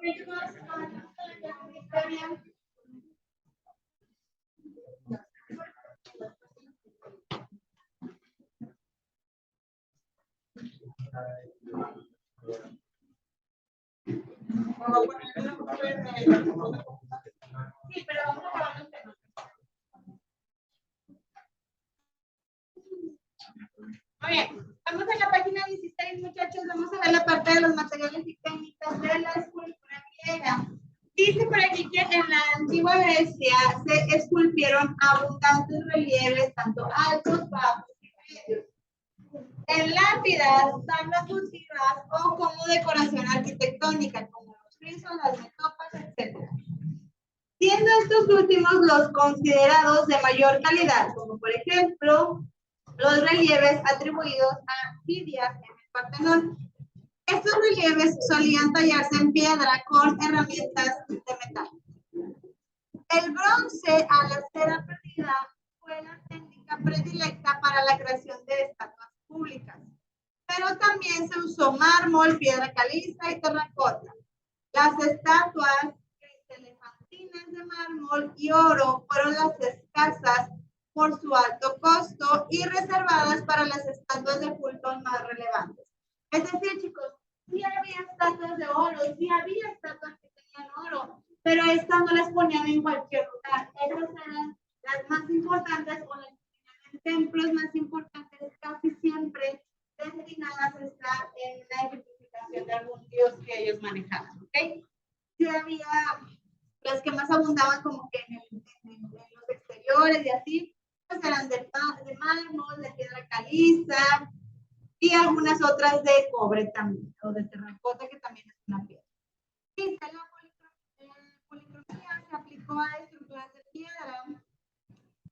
Sí, pero vamos a acabar los temas. Muy bien, vamos a la página 16, muchachos. Vamos a ver la parte de los materiales y técnicas de la escultura griega. Dice por aquí que en la antigua Grecia se esculpieron abundantes relieves, tanto altos, bajos y medios, en lápidas, tablas fusivas o como decoración arquitectónica, como los frisos, las metopas, etc. Siendo estos últimos los considerados de mayor calidad, como por ejemplo los relieves atribuidos a Fidias en el Partenón. Estos relieves solían tallarse en piedra con herramientas de metal. El bronce, a la cera perdida, fue la técnica predilecta para la creación de estatuas públicas, pero también se usó mármol, piedra caliza y terracota. Las estatuas elefantinas de mármol y oro fueron las escasas por su alto costo y reservadas para las estatuas de culto más relevantes. Es decir, chicos, sí había estatuas de oro, sí había estatuas que tenían oro, pero estas no las ponían en cualquier lugar. Esas eran las más importantes o las templos más importantes, casi siempre destinadas a estar en la identificación de algún dios que ellos manejaban. ¿Ok? Sí había las que más abundaban como que en los exteriores y así, pues eran de mármol, de piedra caliza y algunas otras de cobre también, o de terracota, que también es una piedra. Y la policromía se aplicó a estructuras de piedra,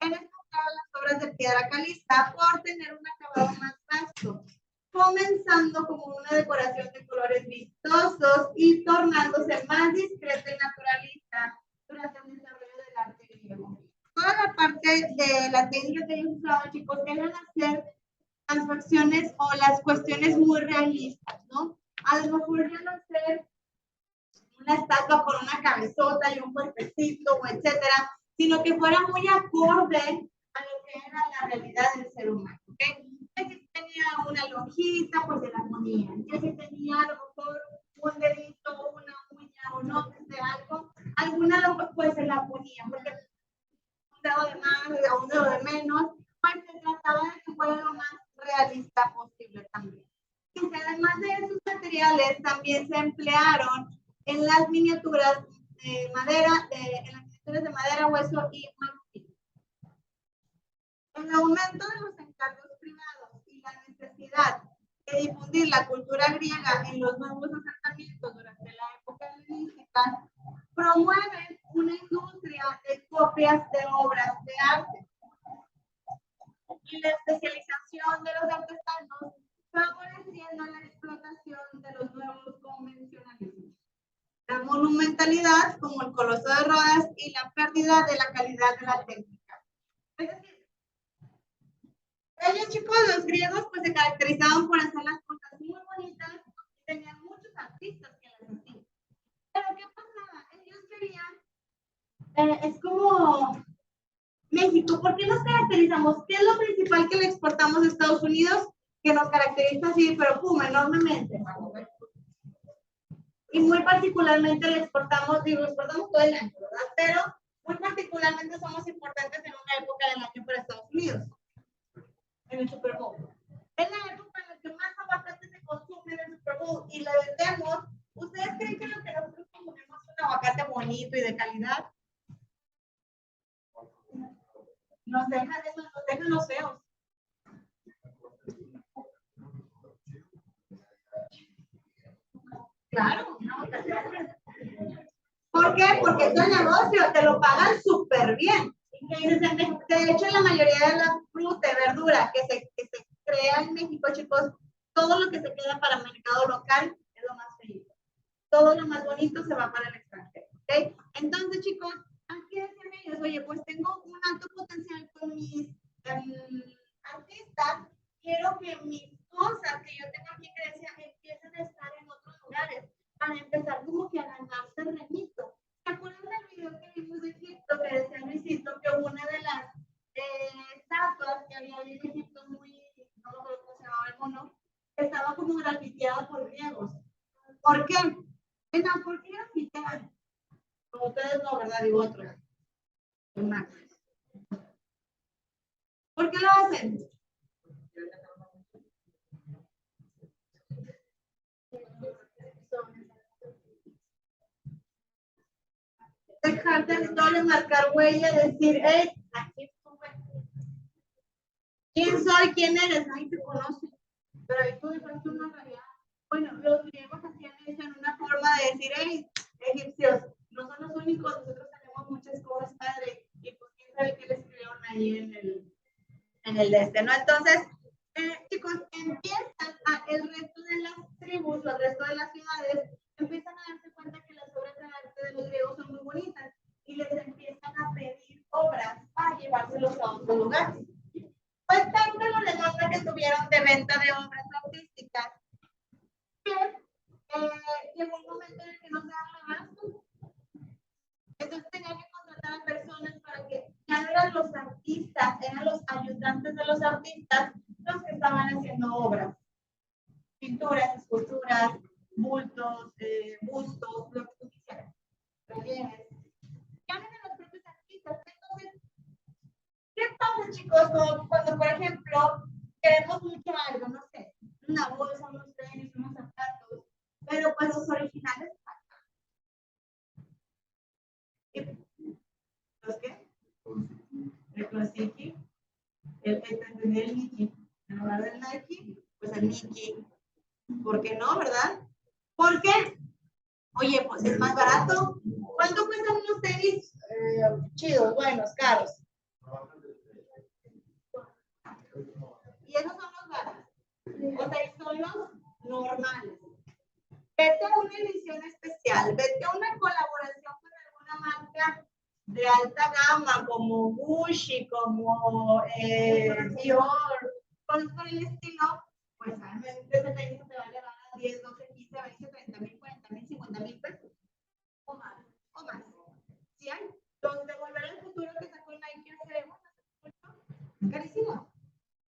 en especial las obras de piedra caliza, por tener un acabado más vasto, comenzando como una decoración de colores vistosos y tornándose más discreta y naturalista durante el desarrollo del arte griego. Toda la parte de la técnica que ellos usaban, chicos, eran hacer las facciones o las cuestiones muy realistas, ¿no? A lo mejor iban a hacer una estatua con una cabezota y un cuerpecito, etcétera, sino que fuera muy acorde a lo que era la realidad del ser humano, ¿ok? Que si tenía una lonjita, pues se la ponían. Que si tenía a lo mejor un dedito, una uña o no, de algo, alguna pues se la ponían, porque un dedo de más o un dedo de menos, pues se trataba de que fuera lo más realista posible también. Y además de esos materiales, también se emplearon en las miniaturas de madera, en las miniaturas de madera, hueso y marfil. El aumento de los encargos privados y la necesidad de difundir la cultura griega en los nuevos asentamientos durante la época helenística promueven una industria de copias de obras de arte y la especialización de los artesanos, favoreciendo la explotación de los nuevos convencionalismos, la monumentalidad como el Coloso de Rodas y la pérdida de la calidad de la técnica. Es decir, ellos, chicos, los griegos, pues se caracterizaban por hacer las cosas muy bonitas y tenían muchos artistas que las hacían. Pero ¿qué pasaba? Ellos querían, es como México, ¿por qué nos caracterizamos? ¿Qué es lo principal que le exportamos a Estados Unidos? Que nos caracteriza así, pero pum, enormemente. Y muy particularmente le exportamos, exportamos todo el año, ¿verdad? Pero muy particularmente somos importantes en una época del año para Estados Unidos, en el Super Bowl. Es la época en la que más aguacate se consume en el Super Bowl y le vendemos. ¿Ustedes creen que lo que nosotros consumimos es un aguacate bonito y de calidad? Nos dejan los feos. Claro, no, ¿por qué? Porque es el negocio, te lo pagan súper bien. De hecho, la mayoría de la fruta y verdura que se crea en México, chicos, todo lo que se queda para el mercado local es lo más feliz. Todo lo más bonito se va para el extranjero, ¿ok? Entonces, chicos, aquí decían ellos, oye, pues tengo un alto potencial con mis artistas, quiero que mis cosas que yo tengo aquí en Grecia empiecen a estar en otros lugares, para empezar como que a ganar ¿Por qué? Venga, ¿por qué grafitar? Como ustedes no, ¿verdad? Digo otro. ¿Por qué lo hacen? Dejar territorio, marcar huella, decir, hey, aquí estuve. ¿Quién soy? ¿Quién eres? Nadie te conoce. Pero ahí tú dejaste una realidad. Bueno, los griegos hacían eso en una forma de decir, hey, egipcios, no son los únicos, nosotros tenemos muchas cosas padres. Y pues quién sabe qué les escribieron ahí en el este, ¿no? Entonces, chicos, empiezan el resto de las tribus o el resto de las ciudades, empiezan a darse cuenta que las obras de arte de los griegos son muy bonitas y les empiezan a pedir obras para llevárselos a otros lugares. Pues tanto la demanda que tuvieron de venta de obras artísticas que llegó un momento en el que no se daban abasto. Entonces tenían que contratar a personas para que ya no eran los artistas, eran los ayudantes de los artistas los que estaban haciendo obras. Pinturas, esculturas, bultos, bustos, lo que tú quisieras. Relieves. Ya no eran los propios artistas. Entonces, ¿qué pasa, chicos? Como cuando, por ejemplo, queremos mucho algo, no sé, una bolsa, unos tenis, unos zapatos, pero pues los originales. ¿Los qué? El Closiki, el Nike. En lugar del Nike, pues el Nike. ¿Por qué no, verdad? ¿Por qué? Oye, pues es más barato. ¿Cuánto cuestan unos tenis chidos, buenos, caros? Y esos son los baratos. O sea, son los normales. Vete a una edición especial, vete a una colaboración con alguna marca de alta gama, como Gucci, como Dior, cosas por el estilo, pues realmente ese tenis te va a llevar a 10, 12, 15, 20, 30 mil, 40 mil, 50 mil pesos. O más, o más. ¿Sí hay? Los de Volver al Futuro que sacó Nike hace carísimo.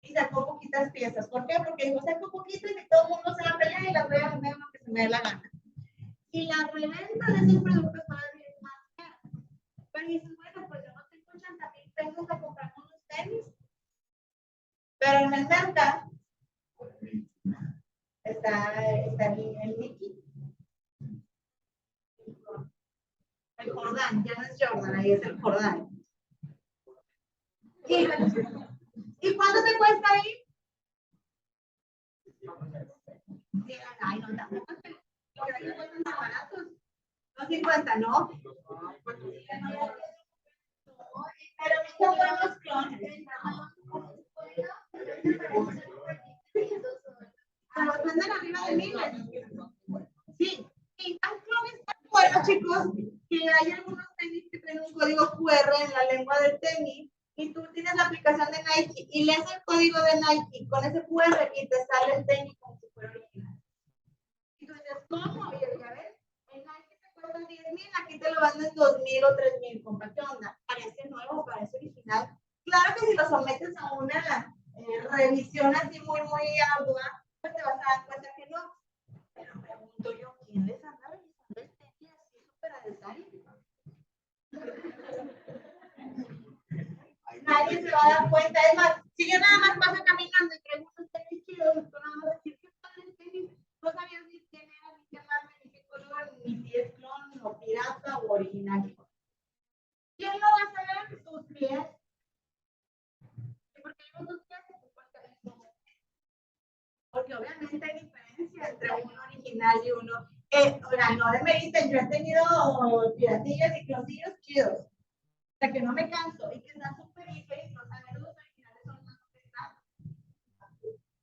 Y sacó poquitas piezas. ¿Por qué? Porque dijo, saco poquitas y todo el mundo se va a pelear y las voy a vender lo que se me dé la gana. Y la reventa de esos productos todavía es más cara. Pero dices, bueno, pues yo no tengo 80,000 pesos para comprar unos tenis. Pero en el mercado está el Nike. El Jordan, ya no es Jordan, ahí es el Jordan. ¿Y cuánto te cuesta ahí? Ay, no, tampoco es que los que cuestan tan baratos. No 50, ¿no? Pero no son buenos clones. Los venden arriba de 1,000. Sí, y hay clones tan buenos, chicos, que hay algunos tenis que tienen un código QR en la lengua del tenis y tú tienes la aplicación de Nike y lees el código de Nike con ese QR y te sale el tenis como si fuera original. Y tú dices, ¿cómo? Y ya ves, en Nike te cuesta 10,000, aquí te lo venden 2,000 o 3,000. Compa, ¿qué onda? ¿Parece nuevo? ¿Parece original? Claro que si lo sometes a una revisión así muy, muy ardua, pues te vas a dar cuenta que no. Pero pregunto yo, ¿quién les anda revisando el tenis así súper a detalle? Nadie se va a dar cuenta. Es más, si yo nada más paso caminando y traigo unos tenis chidos, tú nada más decir que están en tenis, no sabías ni quién era, ni qué marca, ni qué color, ni si es clon, o pirata, o original. ¿Quién lo va a saber? Tus pies. ¿Por qué digo tus pies? Porque obviamente hay diferencia entre uno original y uno. Oiga, no demeriten, yo he tenido piratillas y closillos chidos. O sea, que no me canso y que están súper ligeritos. A ver, los originales son más pesados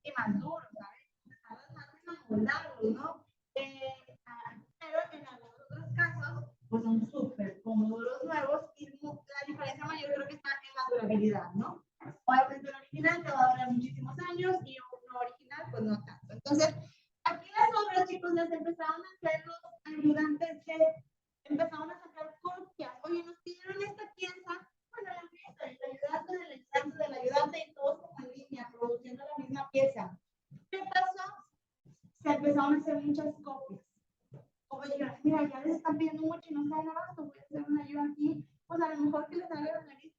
y más duros, ¿sabes? Tardan más en amoldarlos, ¿no? Pero en algunos otros casos, pues son súper cómodos los nuevos y la diferencia mayor creo que está en la durabilidad, ¿no? Obviamente el original te va a durar muchísimos años y uno original, pues no tanto. Entonces, aquí las obras, chicos, les empezaron a hacer los ayudantes que empezaron a sacar copias. Oye, nos pidieron esta pieza, bueno, la pieza, el ayudante del ayudante del ayudante y todos como en línea, produciendo la misma pieza. ¿Qué pasó? Se empezaron a hacer muchas copias. oye, mira, ya les están pidiendo mucho y no saben abasto, voy a hacer una ayuda aquí, pues a lo mejor que les haga la nariz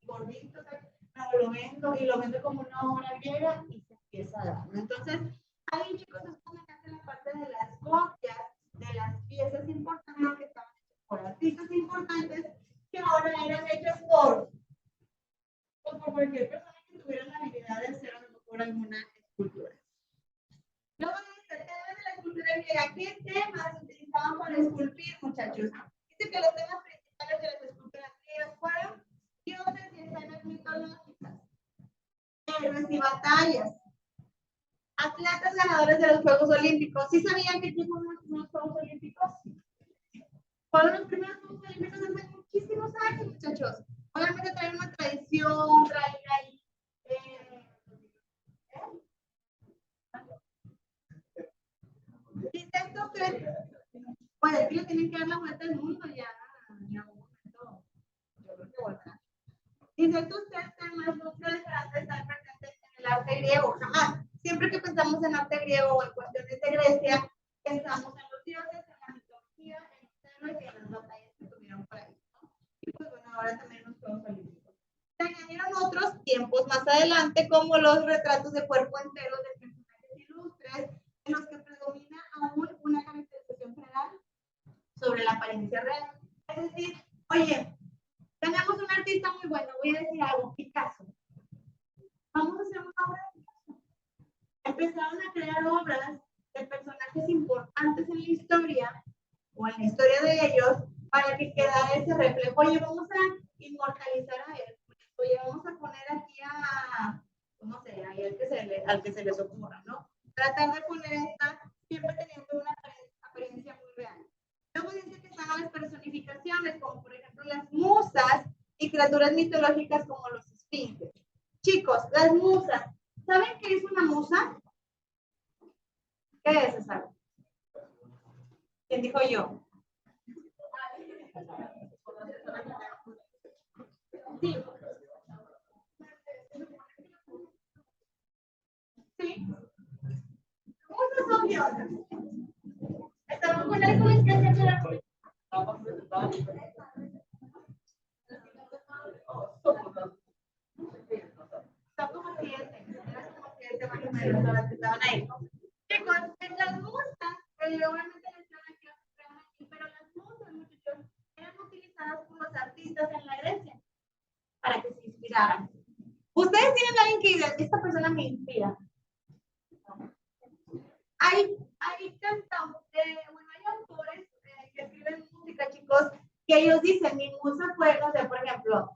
y gordito, no, lo vendo como una obra griega y se empieza a dar, ¿no? Entonces, ahí, chicos, es como que hace la parte de las copias, de las piezas importantes que estaban hechas por artistas importantes, que ahora eran hechas por cualquier persona que tuviera la habilidad de hacer a lo mejor alguna escultura. Luego dice, temas de la escultura griega. ¿Qué temas se utilizaban para esculpir, muchachos? Dice que los temas principales de las esculturas griegas fueron dioses y escenas mitológicas, héroes y batallas, atletas ganadores de los Juegos Olímpicos. ¿Sí sabían que fueron los Juegos Olímpicos? Fueron los primeros Juegos Olímpicos hace muchísimos años, muchachos. Obviamente traen una tradición, traen ahí. Dice esto que, pues aquí le tienen que dar la vuelta al mundo ya en algún momento. Yo creo que volverá. Dice estos tres temas nunca dejarán de estar presentes en el arte griego, jamás. Siempre que pensamos en arte griego o en cuestiones de Grecia, pensamos en los dioses, en la mitología, en los héroes y en las batallas que tuvieron por ahí, ¿no? Y pues bueno, ahora también los Juegos Olímpicos. Se añadieron otros tiempos más adelante, como los retratos de cuerpo entero de personajes ilustres, en los que predomina aún una caracterización general sobre la apariencia real. Es decir, oye, tenemos un artista muy bueno, voy a decir algo, Picasso. Vamos a hacer una obra de Picasso. Empezaron a crear obras de personajes importantes en la historia, o en la historia de ellos, para que quedara ese reflejo. Oye, vamos a inmortalizar a él. Oye, vamos a poner aquí a, no sé, al que se les ocurra, ¿no? Tratar de poner esta, siempre teniendo una apariencia muy real. Luego dice que están las personificaciones, como por ejemplo las musas y criaturas mitológicas como los esfinges. Chicos, las musas, ¿saben qué es una musa? ¿Qué es esa? ¿Quién dijo yo? Sí. Sí. Musas son diosas. Estamos con eso es que se son como 7, eran como 7 más o menos las que estaban ahí. Chicos, en las musas, obviamente les llaman aquí, pero las musas, muchachos, eran utilizadas por los artistas en la Grecia para que se inspiraran. Ustedes tienen alguien que diga, esta persona me inspira. Hay cantantes, bueno, hay autores que escriben música, chicos, que ellos dicen, mi musa fue, no sé, por ejemplo,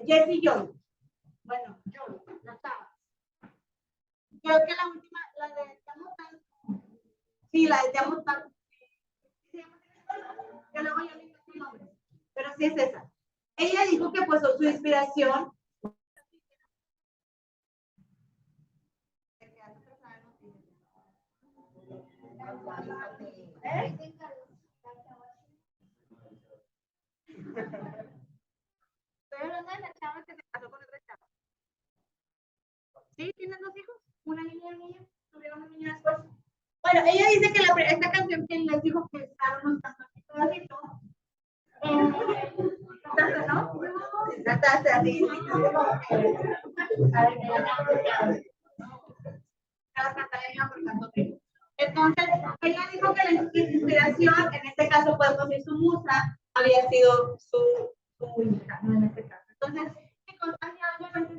Jessie Joy. Bueno, yo, la estaba. Creo que la última, la de Te amo tanto. Sí, la de Te amo tanto. Que luego yo ni sé su nombre. Pero sí es esa. Ella dijo que pues su inspiración. Estoy hablando de la chava que se casó con otra chava. ¿Sí? ¿Tienes 2 hijos? Una niña y una niña. Tuvieron un niño después. Bueno, ella dice que esta canción que les dijo que estaban unos pedacitos. ¿No? Trataste así. Entonces, ella dijo que la inspiración, en este caso podemos decir su musa, había sido su hija, ¿no? En este caso. Entonces, chicos, hay algo que nos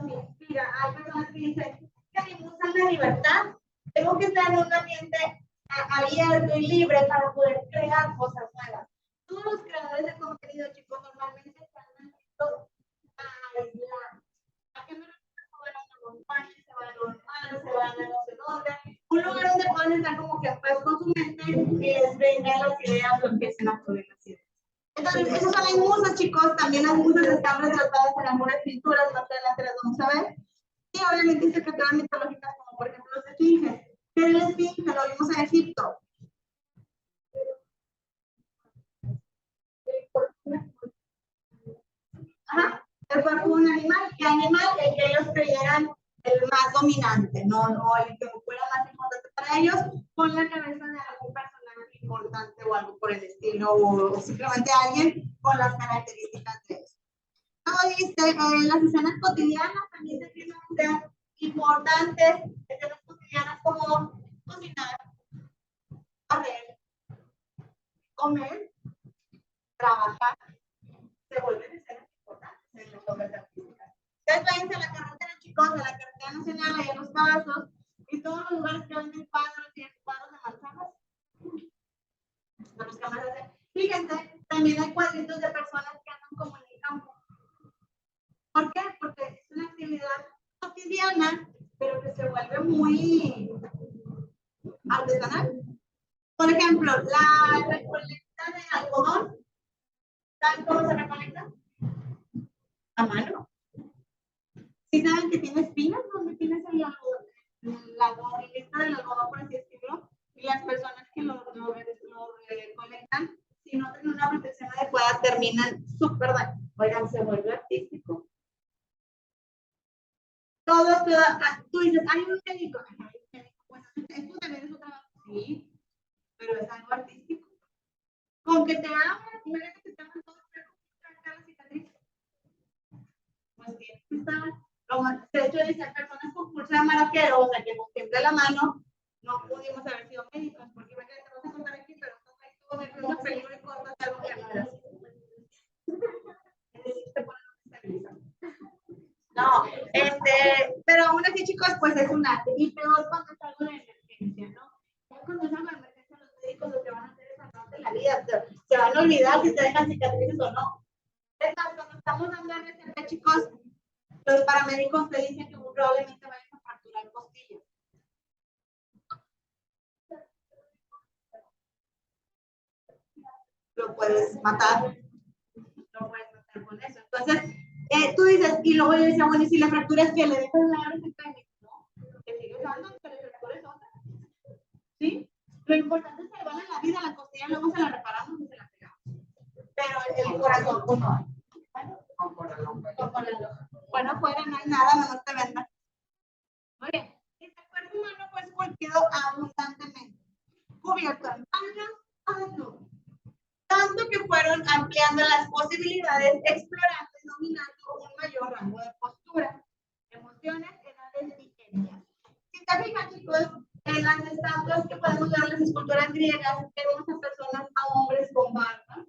inspira. Hay personas que dicen que mi musa es la libertad. Tengo que estar en un ambiente abierto y libre para poder crear cosas nuevas. Todos los creadores de contenido, chicos, normalmente están aislados. ¿A qué me refiero? Se van a una montaña, se van a un mar, se van a no sé dónde. Un lugar donde pueden estar como que en paz con su mente y les vengan las ideas o empiecen a fluir las ideas. Entonces, esas son las musas, chicos. También las musas están retratadas en algunas pinturas, más adelante las vamos a ver. Y obviamente interpretadas mitológicas, como por ejemplo los esfinges. Pero el esfinge lo vimos en Egipto. Ajá. El cuerpo de un animal. ¿Qué animal? El que ellos creyeran el más dominante, no el que fuera más importante para ellos, con la cabeza de algún personaje importante. importante o algo por el estilo, o simplemente alguien con las características de eso. Luego dice, las escenas cotidianas también se tienen que ser importantes, escenas cotidianas como cocinar, barrer, comer, trabajar, se vuelven escenas importantes en las obras artísticas. Ustedes váyanse a la carretera, chicos, a la carretera nacional, allá en Los Cabazos, y todos los lugares que venden cuadros y cuadros de manzanas. Los que más hacen. Fíjense, también hay cuadritos de personas que andan como en el campo. ¿Por qué? Porque es una actividad cotidiana, pero que se vuelve muy artesanal. Por ejemplo, la recolecta de algodón. ¿Saben cómo se recolecta? A mano. ¿Sí saben que tiene espinas? ¿Dónde tienes el algodón? La gorrita del algodón, por así decirlo. Y las personas que lo recolectan, si no tienen una protección adecuada, terminan súper dañados. Oigan, se vuelve artístico. Todo, tú dices, hay un médico. Pues esto también es un trabajo, sí, pero es algo artístico. Con que te hagan, imagínate que te hagan todo la cicatriz. Pues tienes que estar. De hecho, dicen personas con pulso de maraquero, o sea, que nos tiembla la mano, no pudimos haber sido médicos, porque imagínate, te vas a contar aquí, pero no hay todo de un peligro y cortas algo que no era así. No, pero aún así, chicos, pues es un arte. Y peor cuando es algo de emergencia, ¿no? Cuando es algo de emergencia, los médicos lo que van a hacer es salvarte la vida. Se van a olvidar si te dejan cicatrices o no. Es más, cuando estamos dando RCP, chicos, los paramédicos te dicen que muy probablemente vayas a fracturar costillas. Lo puedes matar. No puedes matar con eso. Entonces, tú dices, y luego yo decía, bueno, y si la fractura es que le dejas la RCP, ¿no? Que sigue usando, que le fractures otra. ¿Sí? Lo importante es salvarle la vida a la costilla, luego se la reparamos y se la pegamos. Pero el corazón, pues no. Bueno, fuera no hay nada, no te vendas. Muy bien. El cuerpo humano fue esculpido abundantemente, cubierto en paños o desnudo. Tanto que fueron ampliando las posibilidades, explorando y dominando un mayor rango de postura, emociones, edades y etnias. Si te fijas, chicos, en las estatuas que podemos ver en las esculturas griegas, vemos a personas, a hombres con barba,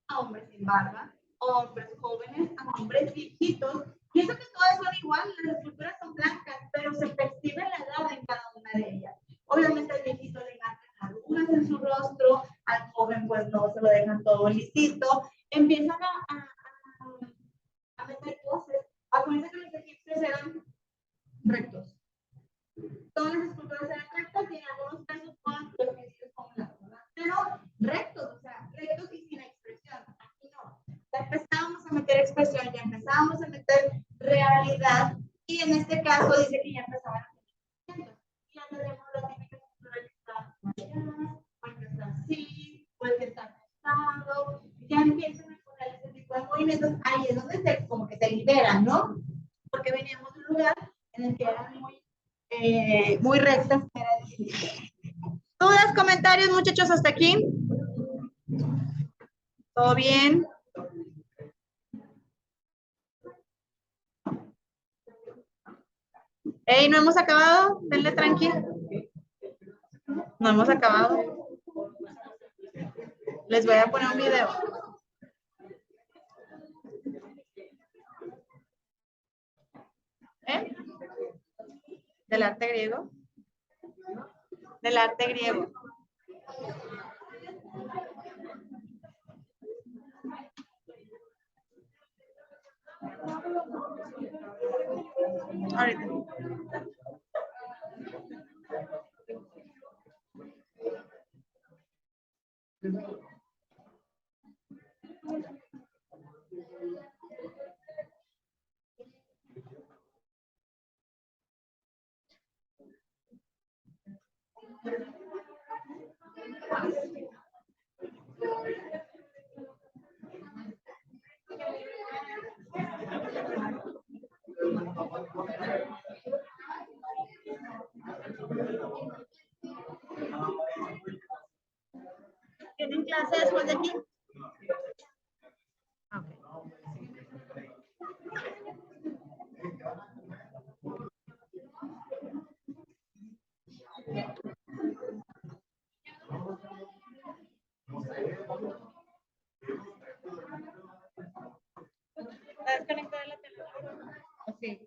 a hombres sin barba, a hombres jóvenes, a hombres viejitos. Y eso que todas son iguales, las esculturas son blancas, pero se percibe la edad en cada una de ellas. Obviamente al viejito le marcan arrugas en su rostro, al joven pues no se lo dejan todo lisito. Empiezan a meter poses. Acuérdense que los egipcios eran rectos. Todas las esculturas eran rectas y en algunos casos con los vestidos como la corona. Pero rectos, o sea, rectos y sin expresión. Aquí no. Ya empezábamos a meter expresión, ya empezábamos a meter realidad y en este caso dice que ya empezaban a meter. Ya tenemos la típica escultura que está allá, o el que está así, o el que está acostado. Ya empiezan a poner ese tipo de movimientos. Ahí es donde se, como que se liberan, ¿no? Porque veníamos de un lugar en el que eran muy rectas. ¿Dudas, comentarios, muchachos, hasta aquí? ¿Todo bien? Hey, ¿no hemos acabado? Denle tranquilo. No hemos acabado. Les voy a poner un video. ¿Eh? Del arte griego. Del arte griego. Ahorita. clase después de aquí? ¿Está desconectada la televisión? Sí.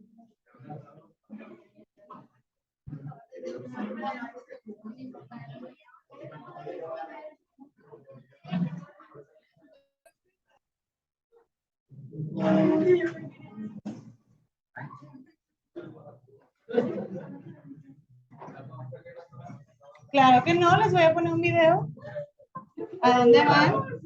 Claro que no, les voy a poner un video. ¿A dónde van?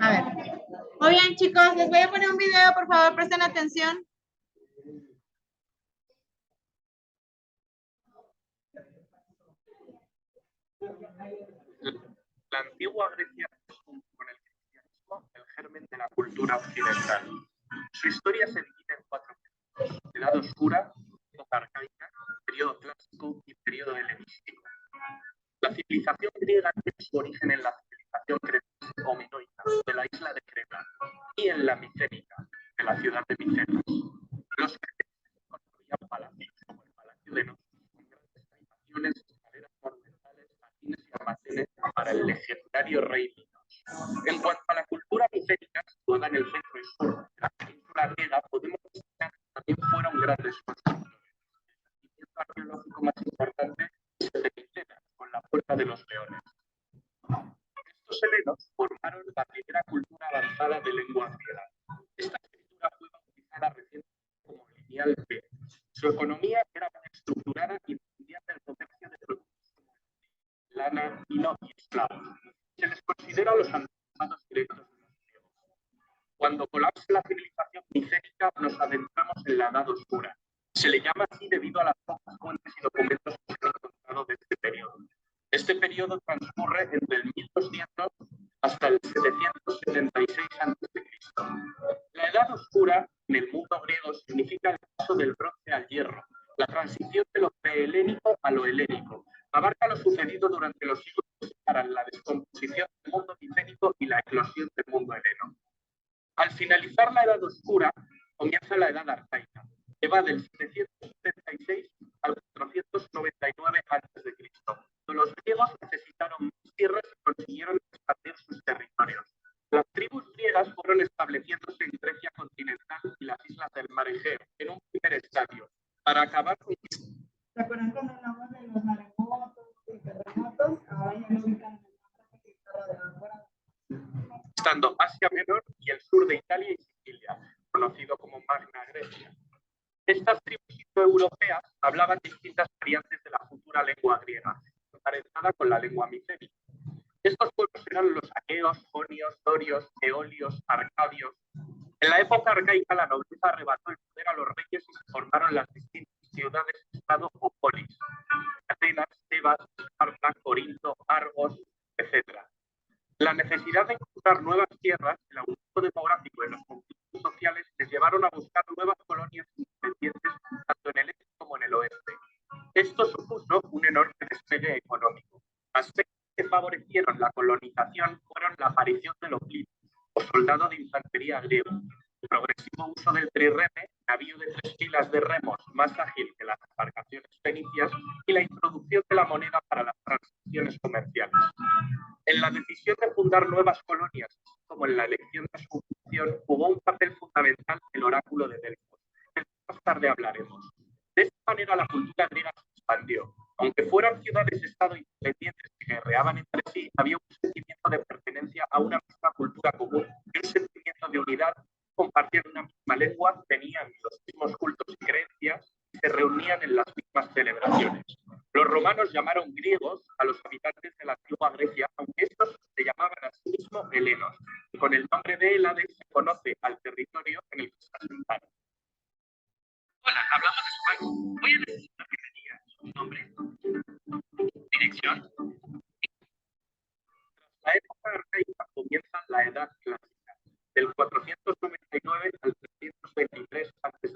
A ver. Muy bien, chicos, les voy a poner un video, por favor, presten atención. La antigua Grecia es, junto con el cristianismo, el germen de la cultura occidental. Su historia se divide en 4 periodos: edad oscura, época arcaica, periodo clásico y periodo helenístico. La civilización griega tiene su origen en la civilización cretense o minoica de la isla de Creta y en la micénica de la ciudad de Micenas. Los cretenses construían palacios como el Palacio de Notos, con grandes habitaciones, escaleras monumentales, jardines y almacenes para el legendario rey Minos. En cuanto a la cultura micénica, situada en el centro y sur de la península griega, podemos destacar que también fueron grandes constructores. El sitio arqueológico más importante es el de Micenas, con la Puerta de los Leones. Estos helenos formaron la primera cultura avanzada de lengua griega. Esta escritura fue bautizada recientemente como lineal B. Su economía era muy estructurada y dependía del comercio de productos como lana, vino y esclavos. Se les considera los antepasados directos de los griegos. Cuando colapsa la civilización micénica, nos adentramos en la Edad Oscura. Se le llama así debido a las pocas fuentes y documentos que se han encontrado de este periodo. Este periodo transcurre entre el 1200 hasta el 776 a.C. La Edad Oscura en el mundo griego significa el paso del bronce al hierro, la transición de lo prehelénico a lo helénico. Abarca lo sucedido durante los siglos que separan la descomposición del mundo micénico y la eclosión del mundo heleno. Al finalizar la Edad Oscura, comienza la Edad Arcaica, que va del 776 al 499 a.C. Los griegos necesitaron más tierras y consiguieron expandir sus territorios. Las tribus griegas fueron estableciéndose en Grecia continental y las islas del mar Egeo, en un primer estadio, para acabar con... ¿Se acuerdan cuando hablamos de los maremotos y terremotos? Ahora ya lo ubican en el mapa que está rodeado por agua. Estando Asia Menor y el sur de Italia y Sicilia, conocido como Magna Grecia. Estas tribus indoeuropeas hablaban distintas variantes de la futura lengua griega, emparentada con la lengua micénica. Estos pueblos eran los aqueos, jonios, dorios, eolios, arcadios. En la época arcaica, la nobleza arrebató el poder a los reyes y se formaron las distintas ciudades-estado o polis: Atenas, Tebas, Esparta, Corinto, Argos, etc. La necesidad de encontrar nuevas tierras, el aumento demográfico y los conflictos sociales les llevaron a buscar nuevas colonias independientes tanto en el este como en el oeste. Esto supuso un enorme despegue económico. Aspectos que favorecieron la colonización fueron la aparición del oclito, o soldado de infantería griego, el progresivo uso del trireme, navío de 3 filas de remos más ágil que las embarcaciones fenicias, y la introducción de la moneda para las transacciones comerciales. En la decisión de fundar nuevas colonias, como en la elección de su función, jugó un papel fundamental el oráculo de Delfos, del que más tarde hablaremos. De esta manera la cultura griega se expandió. Aunque fueran ciudades-estado independientes que guerreaban entre sí, había un sentimiento de pertenencia a una misma cultura común y un sentimiento de unidad. Compartir una misma lengua, tenían los mismos cultos y creencias y se reunían en las mismas celebraciones. Los romanos llamaron griegos a los habitantes de la antigua Grecia, aunque estos se llamaban a sí mismos helenos, y con el nombre de Hélade se conoce al territorio en el que se asentaron. Hola, hablamos español. Voy a necesitar que me digas un nombre, dirección. Tras la época arcaica comienza la Edad Clásica, del 499 al 323 a.C.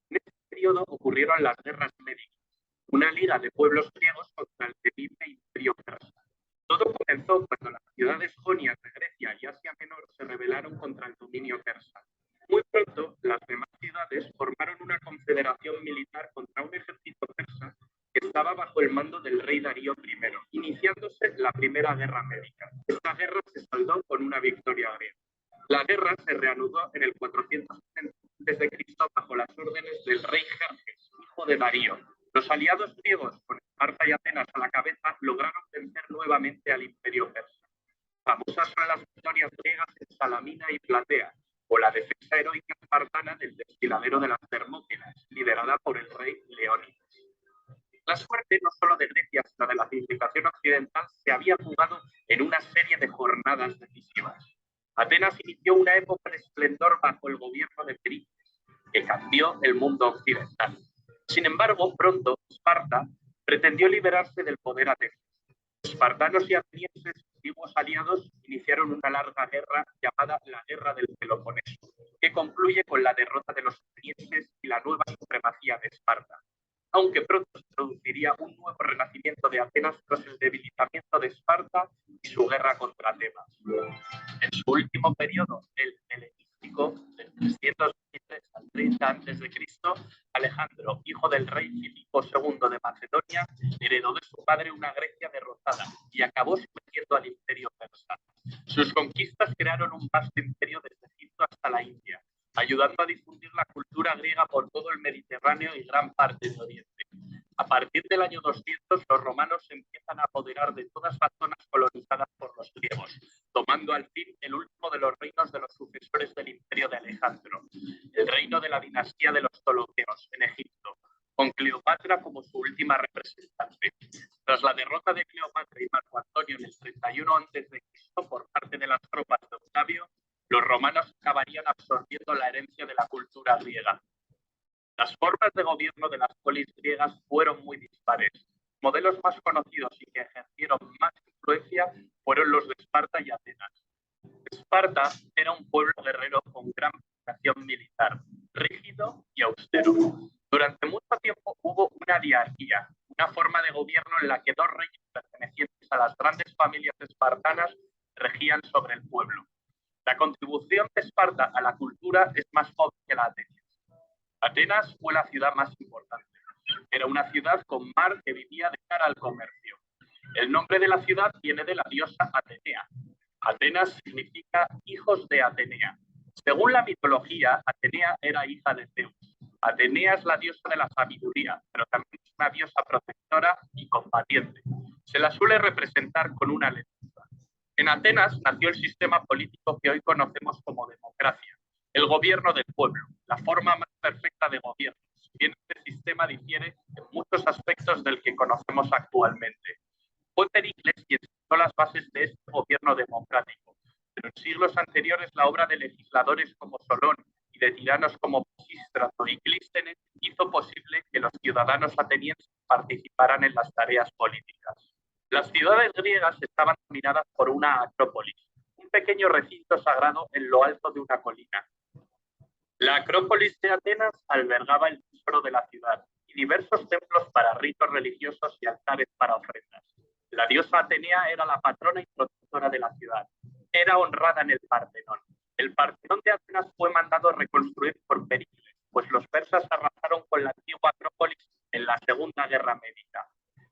En este periodo ocurrieron las guerras médicas, una liga de pueblos griegos contra el temible imperio persa. Todo comenzó cuando las ciudades jonias de Grecia y Asia Menor se rebelaron contra el dominio persa. Muy pronto, las demás ciudades formaron una confederación militar contra un ejército persa que estaba bajo el mando del rey Darío I, iniciándose la Primera Guerra Médica. Esta guerra se saldó con una victoria griega. La guerra se reanudó en el 470 a.C. bajo las órdenes del rey Jerjes, hijo de Darío. Los aliados griegos, con Esparta y Atenas a la cabeza, lograron vencer nuevamente al imperio persa. Famosas son las victorias griegas en Salamina y Platea, o la defensa heroica espartana del desfiladero de las Termópilas, liderada por el rey Leónidas. La suerte no solo de Grecia, sino de la civilización occidental, se había jugado en una serie de jornadas decisivas. Atenas inició una época de esplendor bajo el gobierno de Pericles, que cambió el mundo occidental. Sin embargo, pronto Esparta pretendió liberarse del poder ateniense. Espartanos y atenienses, antiguos aliados, iniciaron una larga guerra llamada la Guerra del Peloponeso, que concluye con la derrota de los atenienses y la nueva supremacía de Esparta. Aunque pronto se produciría un nuevo renacimiento de Atenas tras el debilitamiento de Esparta y su guerra contra Tebas. En su último periodo, el helenístico, del 323 al 30 a.C., Alejandro, hijo del rey Filipo II de Macedonia, heredó de su padre una Grecia derrotada y acabó sometiendo al imperio persa. Sus conquistas crearon un vasto imperio desde Egipto hasta la India, ayudando a difundir la cultura griega por todo el Mediterráneo y gran parte de Oriente. A partir del año 200, los romanos se empiezan a apoderar de todas las zonas colonizadas por los griegos, tomando al fin el último de los reinos de los sucesores del imperio de Alejandro, el reino de la dinastía de los Ptolomeos en Egipto, con Cleopatra como su última representante. Tras la derrota de Cleopatra y Marco Antonio en el 31 a.C. por parte de las tropas de Octavio, los romanos acabarían absorbiendo la herencia de la cultura griega. Las formas de gobierno de las polis griegas fueron muy dispares. Modelos más conocidos y que ejercieron más influencia fueron los de Esparta y Atenas. Esparta era un pueblo guerrero con gran vocación militar, rígido y austero. Durante mucho tiempo hubo una diarquía, una forma de gobierno en la que dos reyes pertenecientes a las grandes familias espartanas regían sobre el pueblo. La contribución de Esparta a la cultura es más joven que la ateniense. Atenas fue la ciudad más importante. Era una ciudad con mar que vivía de cara al comercio. El nombre de la ciudad viene de la diosa Atenea. Atenas significa hijos de Atenea. Según la mitología, Atenea era hija de Zeus. Atenea es la diosa de la sabiduría, pero también es una diosa protectora y combatiente. Se la suele representar con una lechuza. En Atenas nació el sistema político que hoy conocemos como democracia. El gobierno del pueblo, la forma más perfecta de gobierno. Si bien este sistema difiere en muchos aspectos del que conocemos actualmente. Fue Pericles quien sentó las bases de este gobierno democrático, pero en siglos anteriores la obra de legisladores como Solón y de tiranos como Pisístrato y Clístenes hizo posible que los ciudadanos atenienses participaran en las tareas políticas. Las ciudades griegas estaban dominadas por una acrópolis, un pequeño recinto sagrado en lo alto de una colina. La Acrópolis de Atenas albergaba el tesoro de la ciudad y diversos templos para ritos religiosos y altares para ofrendas. La diosa Atenea era la patrona y protectora de la ciudad. Era honrada en el Partenón. El Partenón de Atenas fue mandado a reconstruir por Pericles, pues los persas arrasaron con la antigua Acrópolis en la Segunda Guerra Médica.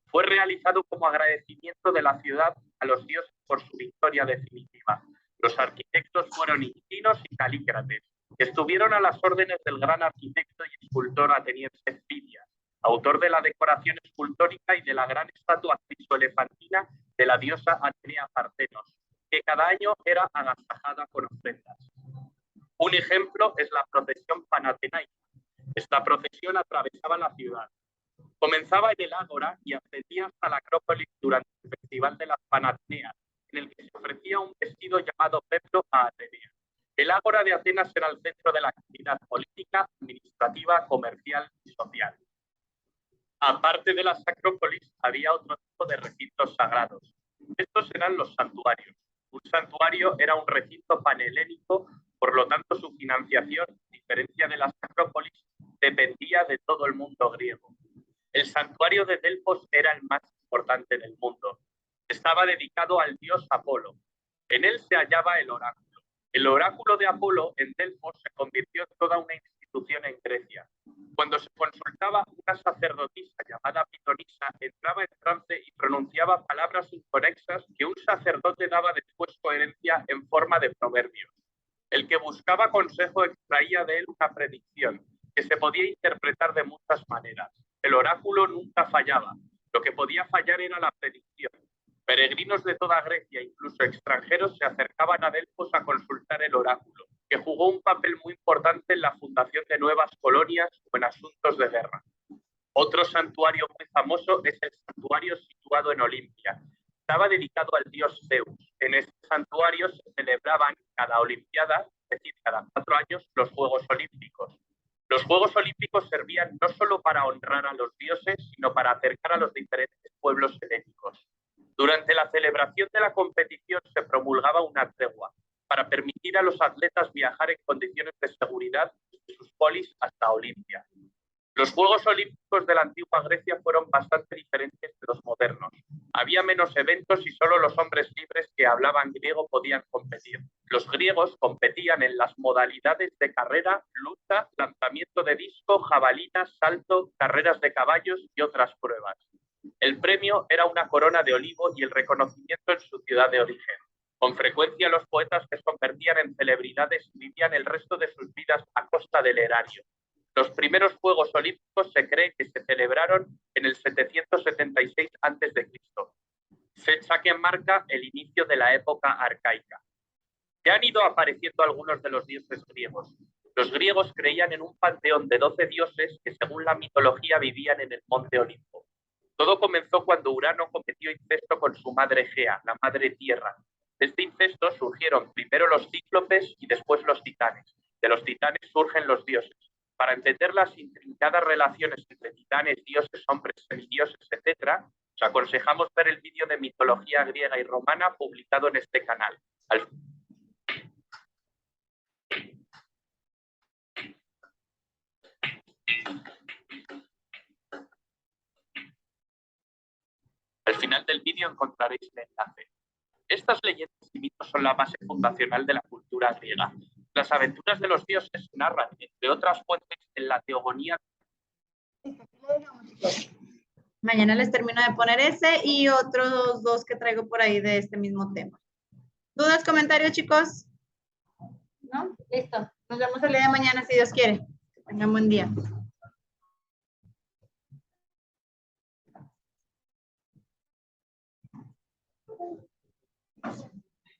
Fue realizado como agradecimiento de la ciudad a los dioses por su victoria definitiva. Los arquitectos fueron Intinos y Calícrates, que estuvieron a las órdenes del gran arquitecto y escultor ateniense Fidias, autor de la decoración escultórica y de la gran estatua crisoelefantina de la diosa Atenea Partenos, que cada año era agasajada con ofrendas. Un ejemplo es la procesión panatenaica, Esta procesión atravesaba la ciudad. Comenzaba en el Ágora y ascendía hasta la Acrópolis durante el Festival de las Panateneas, en el que se ofrecía un vestido llamado peplo a Atenea. El Ágora de Atenas era el centro de la actividad política, administrativa, comercial y social. Aparte de las acrópolis, había otro tipo de recintos sagrados. Estos eran los santuarios. Un santuario era un recinto panhelénico, por lo tanto su financiación, a diferencia de las acrópolis, dependía de todo el mundo griego. El santuario de Delfos era el más importante del mundo. Estaba dedicado al dios Apolo. En él se hallaba el oráculo. El oráculo de Apolo en Delfos se convirtió en toda una institución en Grecia. Cuando se consultaba, una sacerdotisa llamada Pitonisa entraba en trance y pronunciaba palabras inconexas que un sacerdote daba después coherencia en forma de proverbios. El que buscaba consejo extraía de él una predicción, que se podía interpretar de muchas maneras. El oráculo nunca fallaba. Lo que podía fallar era la predicción. Peregrinos de toda Grecia, incluso extranjeros, se acercaban a Delfos a consultar el oráculo, que jugó un papel muy importante en la fundación de nuevas colonias o en asuntos de guerra. Otro santuario muy famoso es el santuario situado en Olimpia. Estaba dedicado al dios Zeus. En este santuario se celebraban cada olimpiada, es decir, cada 4 años, los Juegos Olímpicos. Los Juegos Olímpicos servían no solo para honrar a los dioses, sino para acercar a los diferentes pueblos helénicos. Durante la celebración de la competición se promulgaba una tregua para permitir a los atletas viajar en condiciones de seguridad desde sus polis hasta Olimpia. Los Juegos Olímpicos de la antigua Grecia fueron bastante diferentes de los modernos. Había menos eventos y solo los hombres libres que hablaban griego podían competir. Los griegos competían en las modalidades de carrera, lucha, lanzamiento de disco, jabalina, salto, carreras de caballos y otras pruebas. El premio era una corona de olivo y el reconocimiento en su ciudad de origen. Con frecuencia los poetas se convertían en celebridades y vivían el resto de sus vidas a costa del erario. Los primeros Juegos Olímpicos se cree que se celebraron en el 776 a.C., fecha que marca el inicio de la época arcaica. Ya han ido apareciendo algunos de los dioses griegos. Los griegos creían en un panteón de 12 dioses que, según la mitología, vivían en el monte Olimpo. Todo comenzó cuando Urano cometió incesto con su madre Gea, la madre tierra. De este incesto surgieron primero los cíclopes y después los titanes. De los titanes surgen los dioses. Para entender las intrincadas relaciones entre titanes, dioses, hombres, semidioses, etc., os aconsejamos ver el vídeo de mitología griega y romana publicado en este canal. Al final del vídeo encontraréis el enlace. Estas leyendas y mitos son la base fundacional de la cultura griega. Las aventuras de los dioses se narran, entre otras fuentes, en la Teogonía. Mañana les termino de poner ese y otros 2 que traigo por ahí de este mismo tema. ¿Dudas, comentarios, chicos? ¿No? Listo. Nos vemos el día de mañana, si Dios quiere. Tengan buen día.